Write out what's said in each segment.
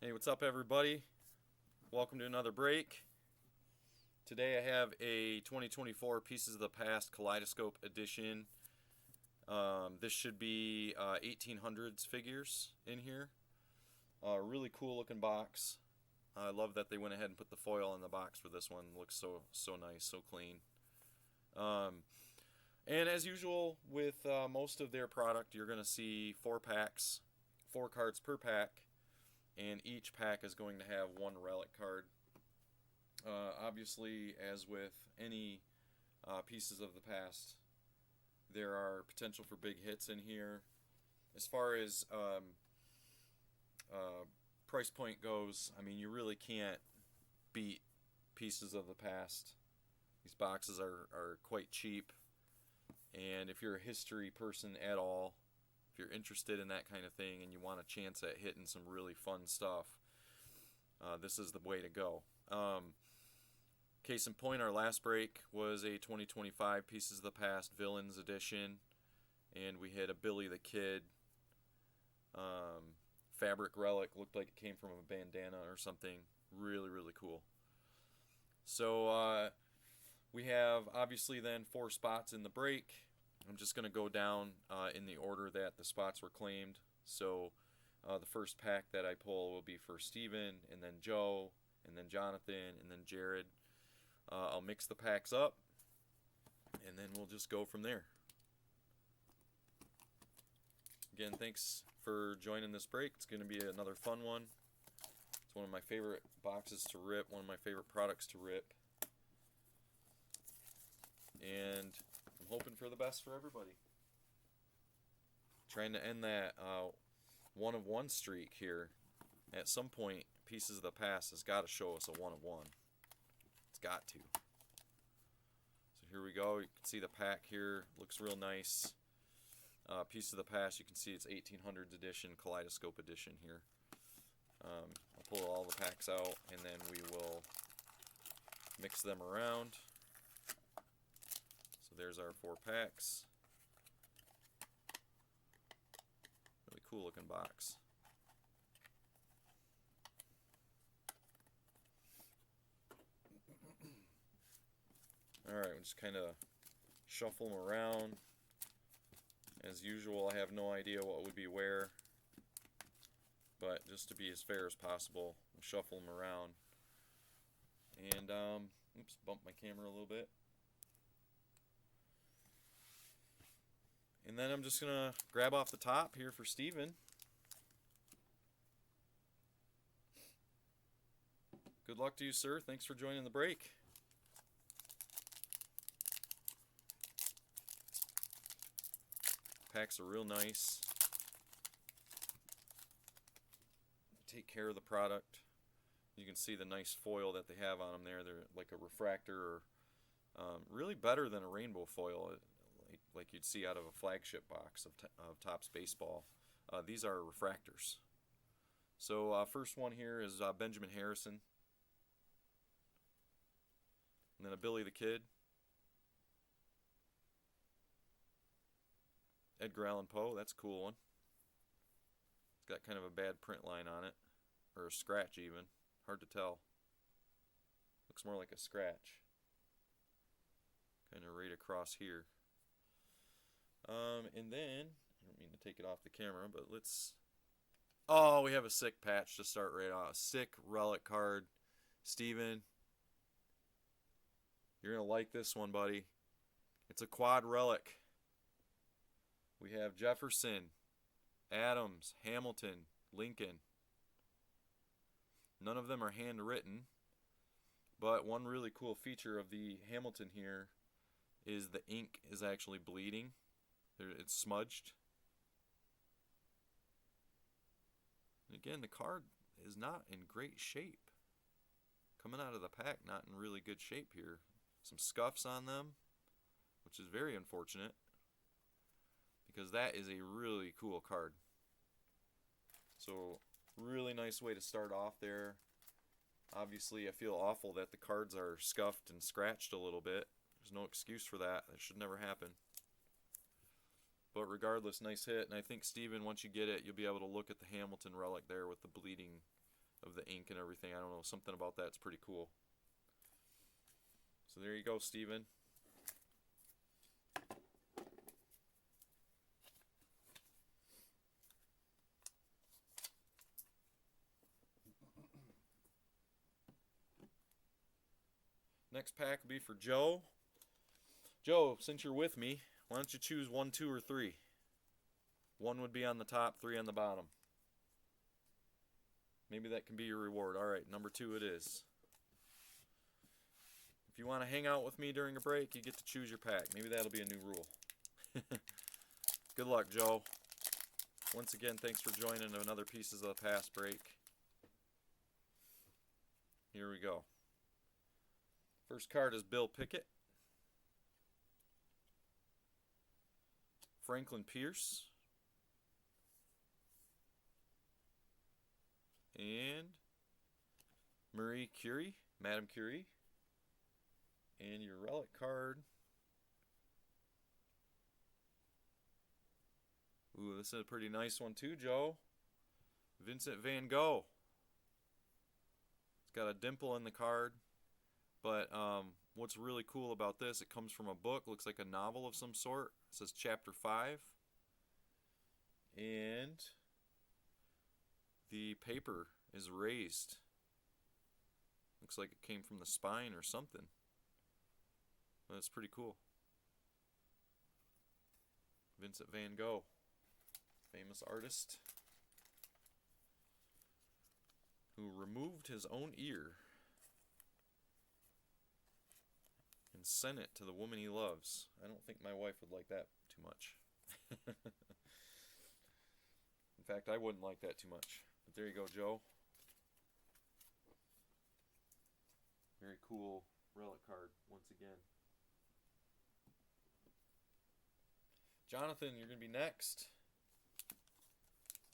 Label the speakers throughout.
Speaker 1: Hey, what's up, everybody? Welcome to another break. Today I have a 2024 Pieces of the Past Kaleidoscope edition. This should be 1800s figures in here. Really cool looking box. I love that they went ahead and put the foil on the box for this one. Looks so nice, so clean. And as usual with most of their product, you're going to see 4 packs, 4 cards per pack, and each pack is going to have 1 relic card. Obviously, as with any pieces of the past, there are potential for big hits in here. As far as price point goes, I mean, you really can't beat pieces of the past. These boxes are quite cheap, and if you're a history person at all, if you're interested in that kind of thing and you want a chance at hitting some really fun stuff, this is the way to go. Case in point, our last break was a 2025 Pieces of the Past Villains edition, and we hit a Billy the Kid fabric relic. Looked like it came from a bandana or something. Really cool. So we have obviously then 4 spots in the break. I'm just going to go down in the order that the spots were claimed. So the first pack that I pull will be for Steven, and then Joe, and then Jonathan, and then Jared. I'll mix the packs up, and then we'll just go from there. Again, thanks for joining this break. It's going to be another fun one. It's one of my favorite boxes to rip, one of my favorite products to rip. And I'm hoping for the best for everybody. Trying to end that 1 of 1 streak here. At some point, Pieces of the Past has got to show us a 1 of 1. It's got to. So here we go. You can see the pack here. Looks real nice. Piece of the Past, you can see it's 1800s edition, Kaleidoscope edition here. I'll pull all the packs out, and then we will mix them around. So there's our 4 packs. Really cool looking box. Alright, we'll just kind of shuffle them around. As usual, I have no idea what would be where, but just to be as fair as possible, we'll shuffle them around. And, oops, bump my camera a little bit. And then I'm just going to grab off the top here for Steven. Good luck to you, sir. Thanks for joining the break. Packs are real nice. Take care of the product. You can see the nice foil that they have on them there. They're like a refractor, or really better than a rainbow foil, like you'd see out of a flagship box of Topps Baseball. These are refractors. So first one here is Benjamin Harrison. And then a Billy the Kid. Edgar Allan Poe, that's a cool one. It's got kind of a bad print line on it, or a scratch even. Hard to tell. Looks more like a scratch. Kind of right across here. And then, I don't mean to take it off the camera, but let's... Oh, we have a sick patch to start right off. Sick relic card. Steven, you're going to like this one, buddy. It's a quad relic. We have Jefferson, Adams, Hamilton, Lincoln. None of them are handwritten, but one really cool feature of the Hamilton here is the ink is actually bleeding. It's smudged. And again, the card is not in great shape. Coming out of the pack, not in really good shape here. Some scuffs on them, which is very unfortunate, because that is a really cool card. So, really nice way to start off there. Obviously, I feel awful that the cards are scuffed and scratched a little bit. There's no excuse for that. That should never happen. But regardless, nice hit. And I think, Steven, once you get it, you'll be able to look at the Hamilton relic there with the bleeding of the ink and everything. I don't know, something about that's pretty cool. So there you go, Steven. Next pack will be for Joe. Joe, since you're with me, why don't you choose 1, 2, or 3? 1 would be on the top, 3 on the bottom. Maybe that can be your reward. Alright, number 2 it is. If you want to hang out with me during a break, you get to choose your pack. Maybe that'll be a new rule. Good luck, Joe. Once again, thanks for joining another Pieces of the Past break. Here we go. First card is Bill Pickett. Franklin Pierce. And Marie Curie, Madame Curie. And your relic card. Ooh, this is a pretty nice one too, Joe. Vincent van Gogh. It's got a dimple in the card. But what's really cool about this, it comes from a book. Looks like a novel of some sort. It says Chapter 5. And the paper is raised. Looks like it came from the spine or something. That's pretty cool. Vincent van Gogh, famous artist who removed his own ear and sent it to the woman he loves. I don't think my wife would like that too much. In fact, I wouldn't like that too much. But there you go, Joe. Very cool relic card once again. Jonathan, you're going to be next.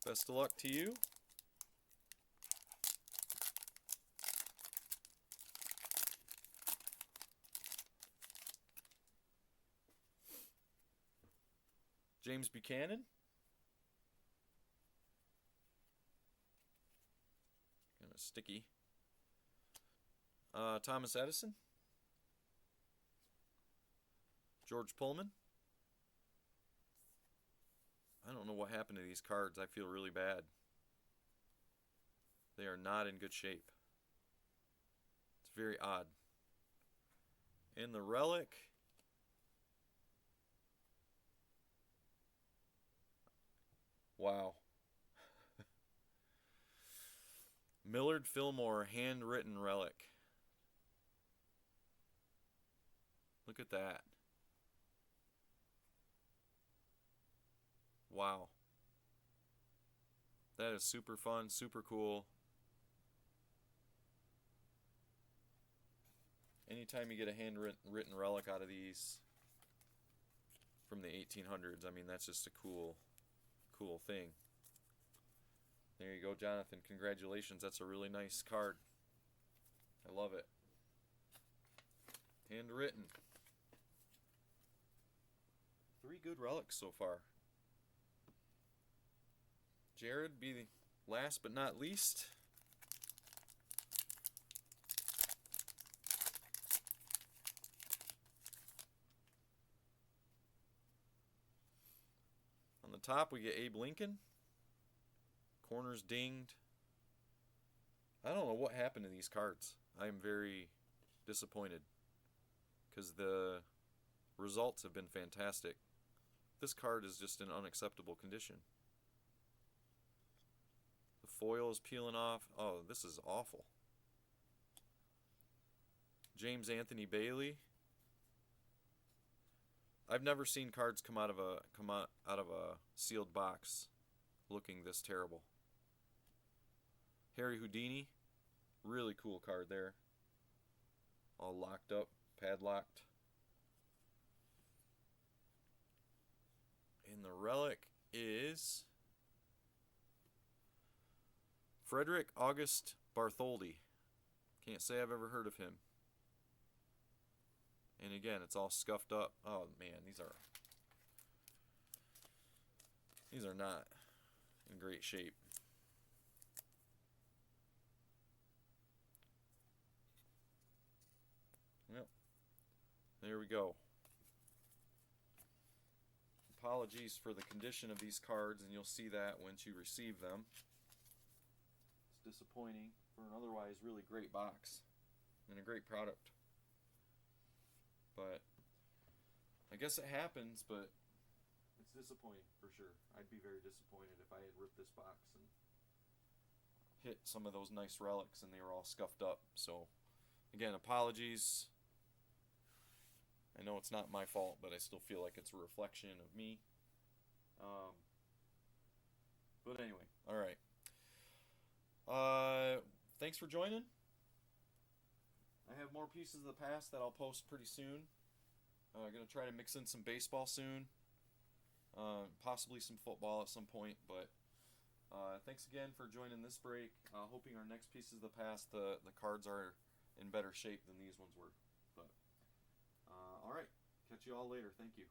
Speaker 1: Best of luck to you. James Buchanan. Kind of sticky. Thomas Edison. George Pullman. I don't know what happened to these cards. I feel really bad. They are not in good shape. It's very odd. And the relic. Wow. Millard Fillmore handwritten relic. Look at that. Wow. That is super fun, super cool. Anytime you get a handwritten relic out of these from the 1800s, I mean, that's just a cool thing. There you go, Jonathan. Congratulations. That's a really nice card. I love it. Handwritten. 3 good relics so far. Jared, be the last but not least. On the top, we get Abe Lincoln. Corners dinged. I don't know what happened to these cards. I am very disappointed because the results have been fantastic. This card is just in unacceptable condition. The foil is peeling off. Oh, this is awful. James Anthony Bailey. I've never seen cards come out of a sealed box looking this terrible. Harry Houdini. Really cool card there. All locked up, padlocked. And the relic is Frederick August Bartholdi. Can't say I've ever heard of him. And again, it's all scuffed up. Oh man, these are not in great shape. There we go. Apologies for the condition of these cards, and you'll see that once you receive them. It's disappointing for an otherwise really great box and a great product. But I guess it happens, but it's disappointing for sure. I'd be very disappointed if I had ripped this box and hit some of those nice relics and they were all scuffed up. So again, apologies. I know it's not my fault, but I still feel like it's a reflection of me. But anyway, all right. Thanks for joining. I have more pieces of the past that I'll post pretty soon. I'm going to try to mix in some baseball soon. Possibly some football at some point. But thanks again for joining this break. Hoping our next pieces of the past, the cards are in better shape than these ones were. But all right. Catch you all later. Thank you.